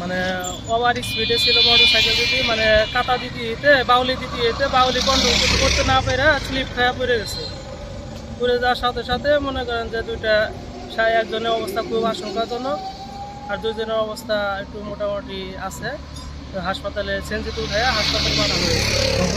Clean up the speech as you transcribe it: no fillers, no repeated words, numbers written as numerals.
মানে ওভার স্পিডে ছিল মোটর সাইকেল দিতে, মানে কাটা দিতে যেতে বাউলি কন্ট্রোল করতে না পেরে স্লিপ খেয়ে পড়ে গেছে। পড়ে যাওয়ার সাথে সাথে মনে করেন যে একজনের অবস্থা খুব আশঙ্কাজনক, আর দুজনের অবস্থা একটু মোটামুটি আছে। তো হাসপাতালে সেনজিতে উঠে হাসপাতালে পাঠানো হয়েছে।